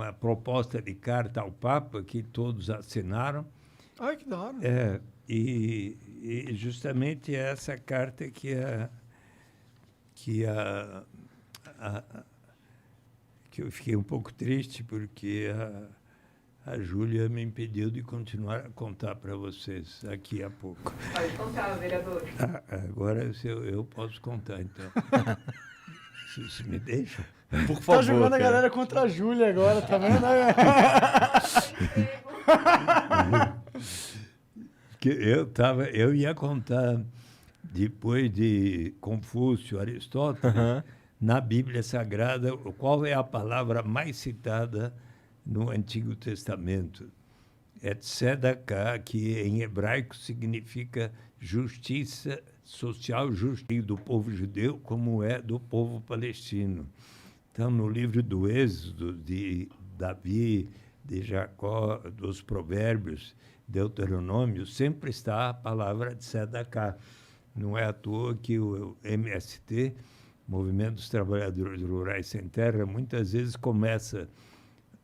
uma proposta de carta ao Papa que todos assinaram. Ai, que da hora. E justamente essa carta que eu fiquei um pouco triste, porque a Júlia me impediu de continuar a contar para vocês aqui a pouco. Pode contar, vereador. Agora eu posso contar, então. Se me deixa. Por favor. Tá jogando a galera contra a Júlia agora, tá vendo? Eu ia contar, depois de Confúcio, Aristóteles, na Bíblia Sagrada, qual é a palavra mais citada no Antigo Testamento. É tzedakah, que em hebraico significa justiça social, justiça do povo judeu, como é do povo palestino. Então, no livro do Êxodo, de Davi, de Jacó, dos Provérbios, Deuteronômio, sempre está a palavra tzedakah. Não é à toa que o MST, Movimento dos Trabalhadores Rurais Sem Terra, muitas vezes começa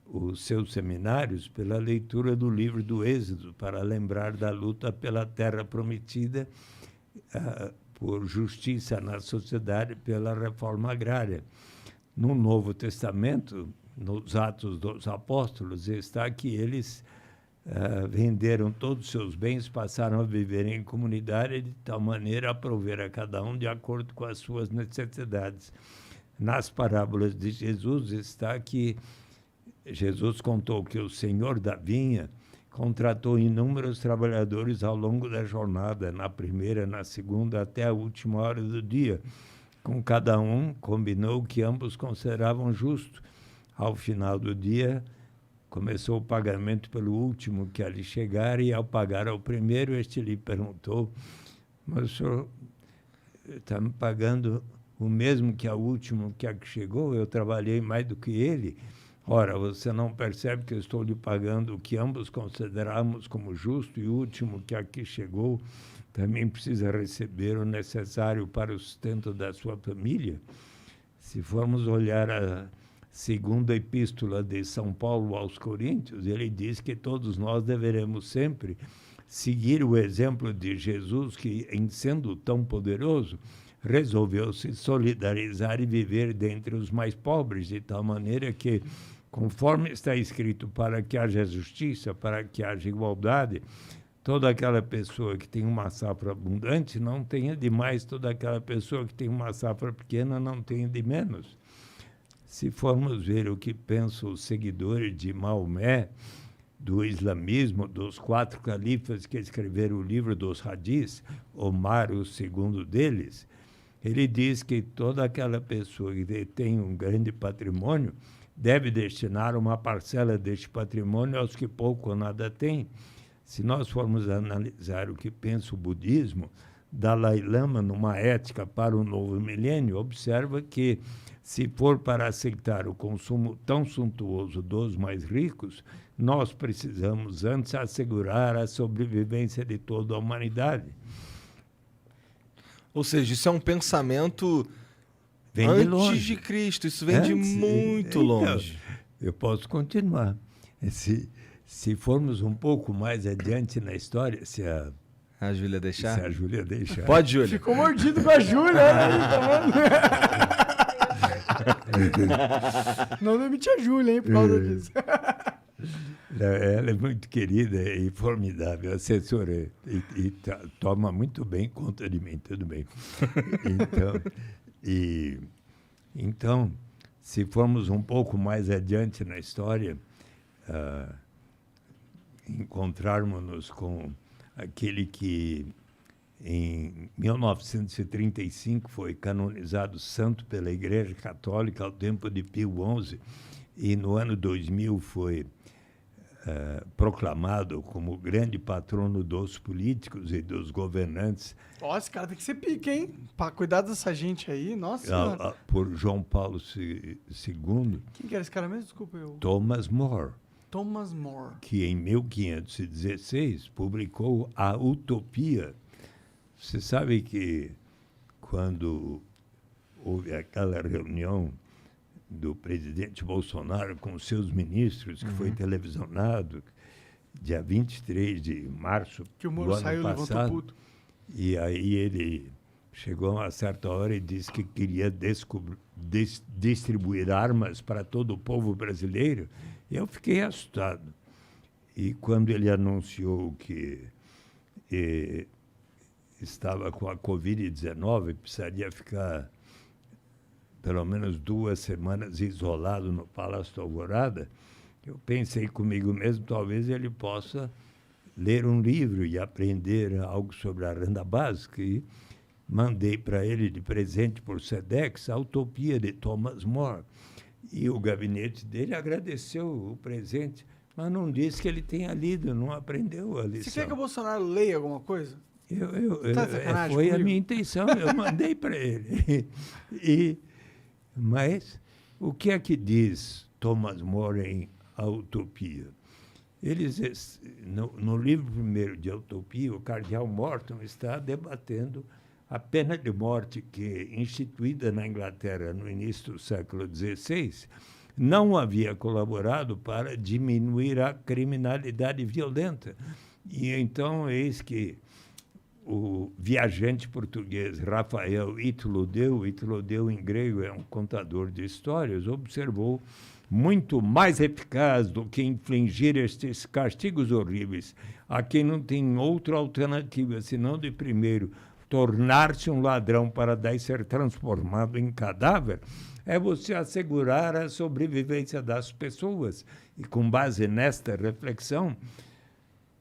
os seus seminários pela leitura do livro do Êxodo, para lembrar da luta pela terra prometida, por justiça na sociedade, pela reforma agrária. No Novo Testamento, nos Atos dos Apóstolos, está que eles venderam todos os seus bens, passaram a viver em comunidade de tal maneira a prover a cada um de acordo com as suas necessidades. Nas parábolas de Jesus está que Jesus contou que o senhor da vinha contratou inúmeros trabalhadores ao longo da jornada, na primeira, na segunda, até a última hora do dia. Com cada um, combinou que ambos consideravam justo. Ao final do dia, começou o pagamento pelo último que ali chegara, e ao pagar ao primeiro, este lhe perguntou: mas o senhor está me pagando o mesmo que ao último que chegou? Eu trabalhei mais do que ele. Ora, você não percebe que eu estou lhe pagando o que ambos consideramos como justo, e o último que aqui chegou também precisa receber o necessário para o sustento da sua família? Se formos olhar a segunda epístola de São Paulo aos Coríntios, ele diz que todos nós deveremos sempre seguir o exemplo de Jesus, que, em sendo tão poderoso, resolveu se solidarizar e viver dentre os mais pobres, de tal maneira que, conforme está escrito, para que haja justiça, para que haja igualdade, toda aquela pessoa que tem uma safra abundante não tenha de mais, toda aquela pessoa que tem uma safra pequena não tenha de menos. Se formos ver o que pensam os seguidores de Maomé, do islamismo, dos 4 califas que escreveram o livro dos hadis, Omar, o segundo deles, ele diz que toda aquela pessoa que tem um grande patrimônio deve destinar uma parcela deste patrimônio aos que pouco ou nada têm. Se nós formos analisar o que pensa o budismo, Dalai Lama, numa ética para o novo milênio, observa que, se for para aceitar o consumo tão suntuoso dos mais ricos, nós precisamos antes assegurar a sobrevivência de toda a humanidade. Ou seja, isso é um pensamento Vem de antes longe. de Cristo, isso vem de muito longe. Eu posso continuar. Se formos um pouco mais adiante na história, se A Júlia deixar? a Júlia deixar. Pode, Júlia. Ficou mordido com a Júlia, tá vendo? Não demite a Júlia, hein, por causa disso. Ela é muito querida e formidável, assessora, e toma muito bem conta de mim, tudo bem. Então, se formos um pouco mais adiante na história, encontrarmos-nos com aquele que, em 1935, foi canonizado santo pela Igreja Católica ao tempo de Pio XI, e no ano 2000 foi proclamado como grande patrono dos políticos e dos governantes. Ó, esse cara tem que ser pica, hein? Pra cuidar dessa gente aí, nossa senhora. Por João Paulo II. Quem que era esse cara mesmo? Desculpa, eu... Thomas More, Thomas More. que em 1516 publicou A Utopia. Você sabe que quando houve aquela reunião do presidente Bolsonaro com seus ministros, que foi televisionado dia 23 de março Que o do Moro ano saiu, levantou passado. puto. E aí ele chegou a uma certa hora e disse que queria distribuir armas para todo o povo brasileiro. Eu fiquei assustado. E quando ele anunciou que estava com a Covid-19, precisaria ficar pelo menos 2 semanas isolado no Palácio da Alvorada, eu pensei comigo mesmo, talvez ele possa ler um livro e aprender algo sobre a renda básica. E mandei para ele de presente por SEDEX a Utopia de Thomas More. E o gabinete dele agradeceu o presente, mas não disse que ele tenha lido, não aprendeu a lição. Você quer que o Bolsonaro leia alguma coisa? Tá de sacanagem foi a comigo? minha intenção, eu mandei para ele. Mas o que é que diz Thomas More em A Utopia? No livro primeiro de A Utopia, o cardeal Morton está debatendo a pena de morte que, instituída na Inglaterra no início do século XVI, não havia colaborado para diminuir a criminalidade violenta. E então, eis que o viajante português Rafael Itlodeu em grego é um contador de histórias, observou muito mais eficaz do que infligir estes castigos horríveis a quem não tem outra alternativa senão de primeiro tornar-se um ladrão para daí ser transformado em cadáver, é você assegurar a sobrevivência das pessoas. E com base nesta reflexão,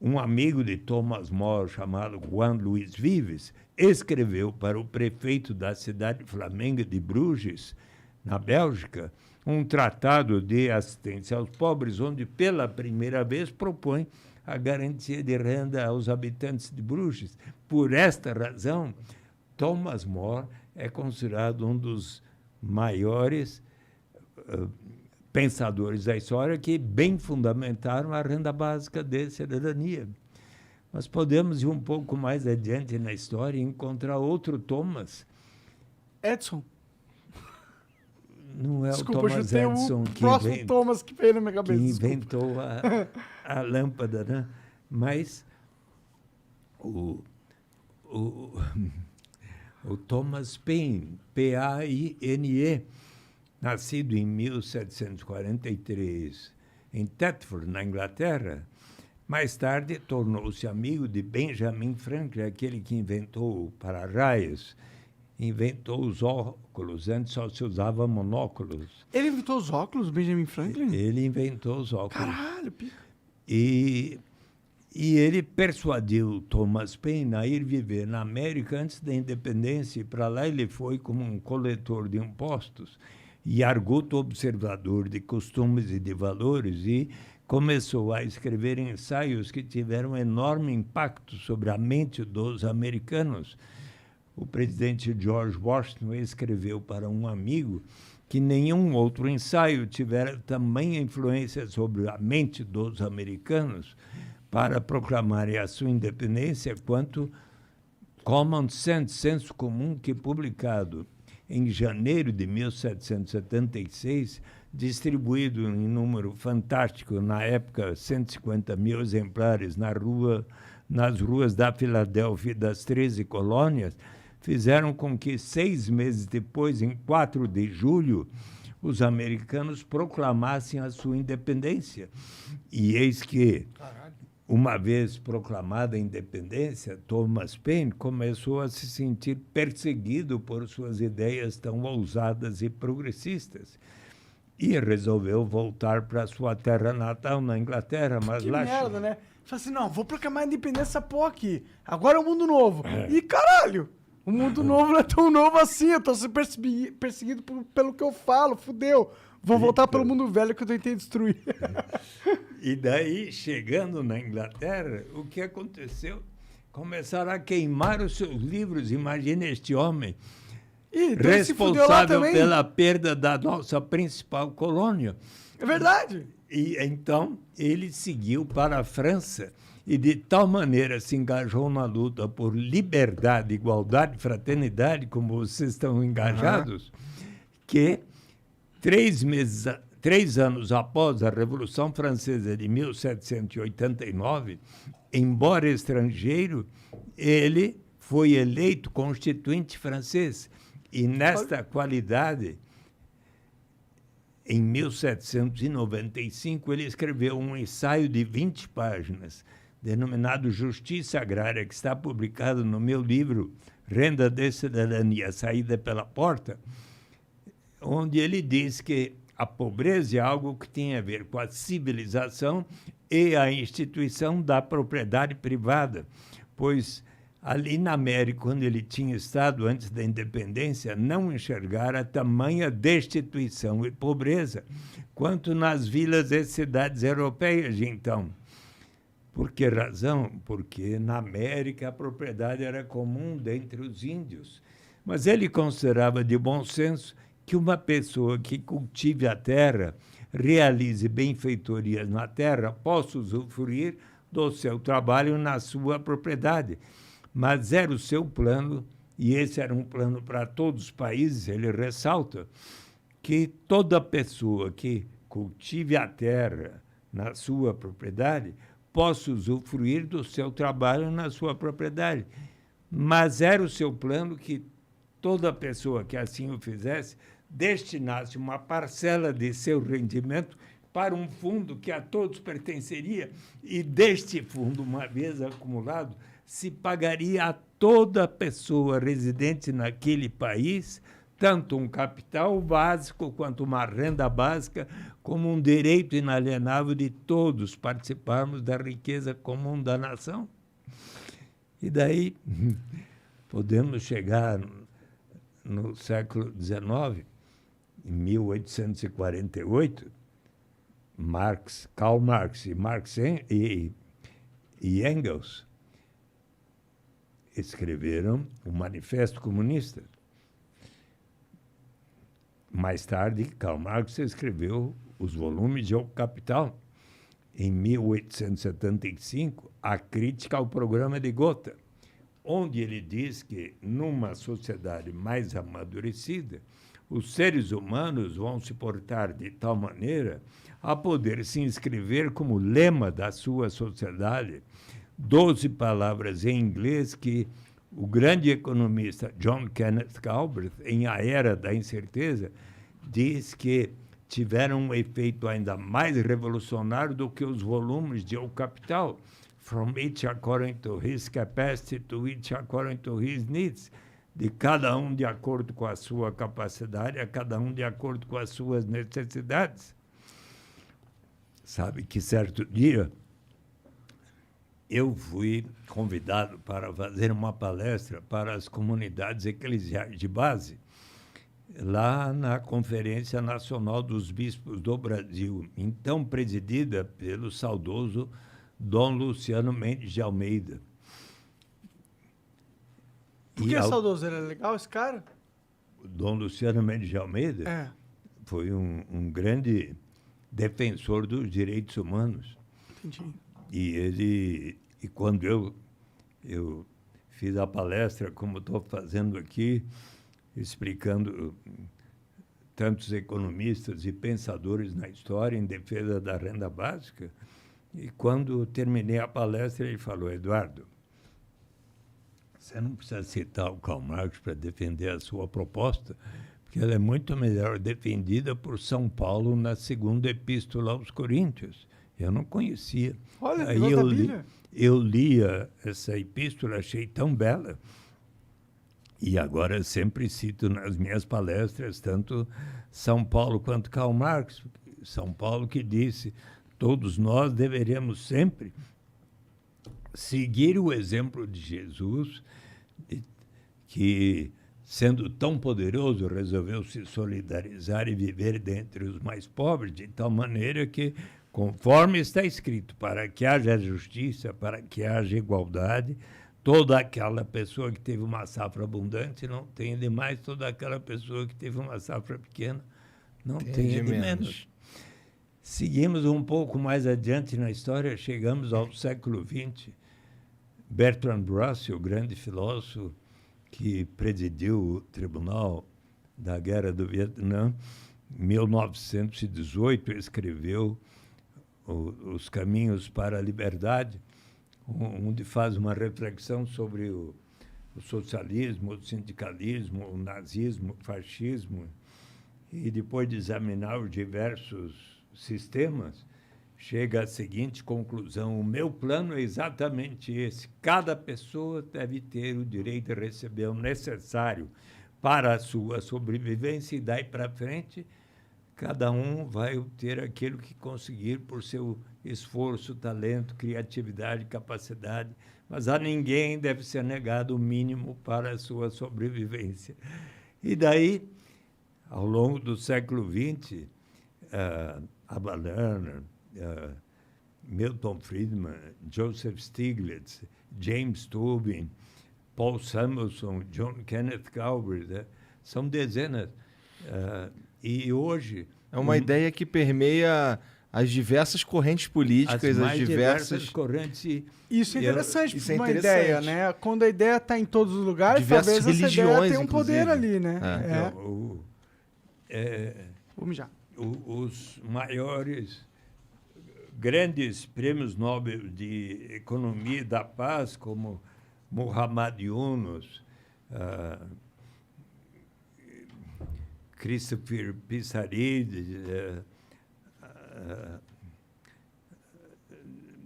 um amigo de Thomas More, chamado Juan Luís Vives, escreveu para o prefeito da cidade flamenga de Bruges, na Bélgica, um tratado de assistência aos pobres, onde pela primeira vez propõe a garantia de renda aos habitantes de Bruges. Por esta razão, Thomas More é considerado um dos maiores pensadores da história que bem fundamentaram a renda básica de cidadania. Mas podemos ir um pouco mais adiante na história e encontrar outro Thomas. Edson. Não é Desculpa, o Thomas Edison o próximo Thomas que veio na minha cabeça. que inventou a lâmpada, né? Mas o Thomas Paine, P-A-I-N-E, nascido em 1743 em Thetford, na Inglaterra, mais tarde tornou-se amigo de Benjamin Franklin, aquele que inventou o para-raios, inventou os óculos, antes só se usava monóculos. Ele inventou os óculos, Benjamin Franklin? Ele inventou os óculos. Caralho, pica. E ele persuadiu Thomas Paine a ir viver na América antes da independência, e para lá ele foi como um coletor de impostos e arguto observador de costumes e de valores, e começou a escrever ensaios que tiveram enorme impacto sobre a mente dos americanos. O presidente George Washington escreveu para um amigo que nenhum outro ensaio tivera tamanha influência sobre a mente dos americanos para proclamarem a sua independência quanto Common Sense, senso comum, que, publicado em janeiro de 1776, distribuído em número fantástico, na época 150 mil exemplares nas ruas da Filadélfia e das 13 colônias, fizeram com que 6 meses depois, em 4 de julho, os americanos proclamassem a sua independência. E eis que, uma vez proclamada a independência, Thomas Paine começou a se sentir perseguido por suas ideias tão ousadas e progressistas. E resolveu voltar para sua terra natal, na Inglaterra. Mas Que lá merda, né? Falei assim, não, vou proclamar a independência dessa porra aqui. Agora é o mundo novo. E caralho, o mundo novo não é tão novo assim. Eu tô sendo perseguido pelo que eu falo, fudeu. Vou voltar pelo mundo velho que eu tentei destruir. E daí, chegando na Inglaterra, o que aconteceu? Começaram a queimar os seus livros. Imagina este homem, Então ele se fudeu lá responsável também. pela perda da nossa principal colônia. É verdade. E então ele seguiu para a França e de tal maneira se engajou na luta por liberdade, igualdade, fraternidade, como vocês estão engajados, que 3 anos após a Revolução Francesa de 1789, embora estrangeiro, ele foi eleito constituinte francês. E nesta qualidade, em 1795, ele escreveu um ensaio de 20 páginas, denominado Justiça Agrária, que está publicado no meu livro Renda de Cidadania, Saída pela Porta, onde ele diz que a pobreza é algo que tem a ver com a civilização e a instituição da propriedade privada, pois ali na América, quando ele tinha estado antes da independência, não enxergara tamanha destituição e pobreza quanto nas vilas e cidades europeias de então. Por que razão? Porque na América a propriedade era comum dentre os índios. Mas ele considerava de bom senso que uma pessoa que cultive a terra, realize benfeitorias na terra, possa usufruir do seu trabalho na sua propriedade. Mas era o seu plano, e esse era um plano para todos os países, ele ressalta, que toda pessoa que cultive a terra na sua propriedade possa usufruir do seu trabalho na sua propriedade. Mas era o seu plano que toda pessoa que assim o fizesse destinasse uma parcela de seu rendimento para um fundo que a todos pertenceria, e deste fundo, uma vez acumulado, se pagaria a toda pessoa residente naquele país, tanto um capital básico quanto uma renda básica, como um direito inalienável de todos participarmos da riqueza comum da nação. E daí podemos chegar no século XIX, em 1848, Karl Marx e Engels escreveram o Manifesto Comunista. Mais tarde, Karl Marx escreveu os volumes de O Capital. Em 1875, a crítica ao programa de Gotha, onde ele diz que, numa sociedade mais amadurecida, os seres humanos vão se portar de tal maneira a poder se inscrever como lema da sua sociedade 12 palavras em inglês que o grande economista John Kenneth Galbraith, em A Era da Incerteza, diz que tiveram um efeito ainda mais revolucionário do que os volumes de O Capital, From Each According to His Capacity to Each According to His Needs, de cada um de acordo com a sua capacidade, a cada um de acordo com as suas necessidades. Sabe que certo dia eu fui convidado para fazer uma palestra para as comunidades eclesiais de base, lá na Conferência Nacional dos Bispos do Brasil, então presidida pelo saudoso Dom Luciano Mendes de Almeida. Por que saudoso? Ele é legal, esse cara? O Dom Luciano Mendes de Almeida foi um grande defensor dos direitos humanos. Entendi. E quando eu fiz a palestra, como estou fazendo aqui, explicando tantos economistas e pensadores na história em defesa da renda básica, e quando terminei a palestra, ele falou: Eduardo, você não precisa citar o Karl Marx para defender a sua proposta, porque ela é muito melhor defendida por São Paulo na segunda epístola aos Coríntios. Eu não conhecia. Olha, aí eu lia essa epístola, achei tão bela. E agora sempre cito nas minhas palestras tanto São Paulo quanto Karl Marx. São Paulo que disse: todos nós deveremos sempre seguir o exemplo de Jesus, que, sendo tão poderoso, resolveu se solidarizar e viver dentre os mais pobres, de tal maneira que, conforme está escrito, para que haja justiça, para que haja igualdade, toda aquela pessoa que teve uma safra abundante não tem de mais, toda aquela pessoa que teve uma safra pequena não tem de menos. Seguimos um pouco mais adiante na história, chegamos ao século XX. Bertrand Russell, o grande filósofo que presidiu o Tribunal da Guerra do Vietnã, em 1918, escreveu Os Caminhos para a Liberdade, onde faz uma reflexão sobre o socialismo, o sindicalismo, o nazismo, o fascismo, e depois de examinar os diversos sistemas, chega à seguinte conclusão: o meu plano é exatamente esse. Cada pessoa deve ter o direito de receber o necessário para a sua sobrevivência, e daí para frente, cada um vai obter aquilo que conseguir por seu esforço, talento, criatividade, capacidade, mas a ninguém deve ser negado o mínimo para a sua sobrevivência. E daí, ao longo do século XX, Ava Lerner, Milton Friedman, Joseph Stiglitz, James Tobin, Paul Samuelson, John Kenneth Galbraith, são dezenas. E hoje... É uma ideia que permeia as diversas correntes políticas, as diversas correntes. Isso é interessante, isso é uma interessante. ideia, né? Quando a ideia está em todos os lugares, Diversas talvez essa ideia religiões, tenha um poder inclusive. ali, né? Então, Vamos já. os maiores grandes prêmios Nobel de Economia e da Paz, como Muhammad Yunus, Christopher Pissaridi,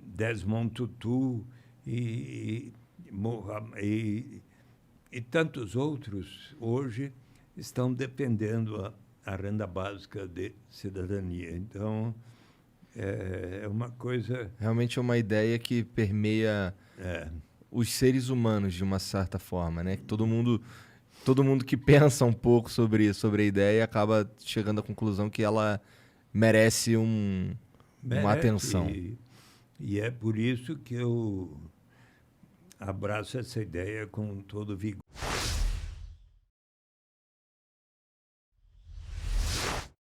Desmond Tutu e tantos outros, hoje estão defendendo a renda básica de cidadania. Então, é uma coisa... Realmente é uma ideia que permeia os seres humanos, de uma certa forma, né? Que todo mundo que pensa um pouco sobre a ideia acaba chegando à conclusão que ela merece uma atenção. E é por isso que eu abraço essa ideia com todo vigor.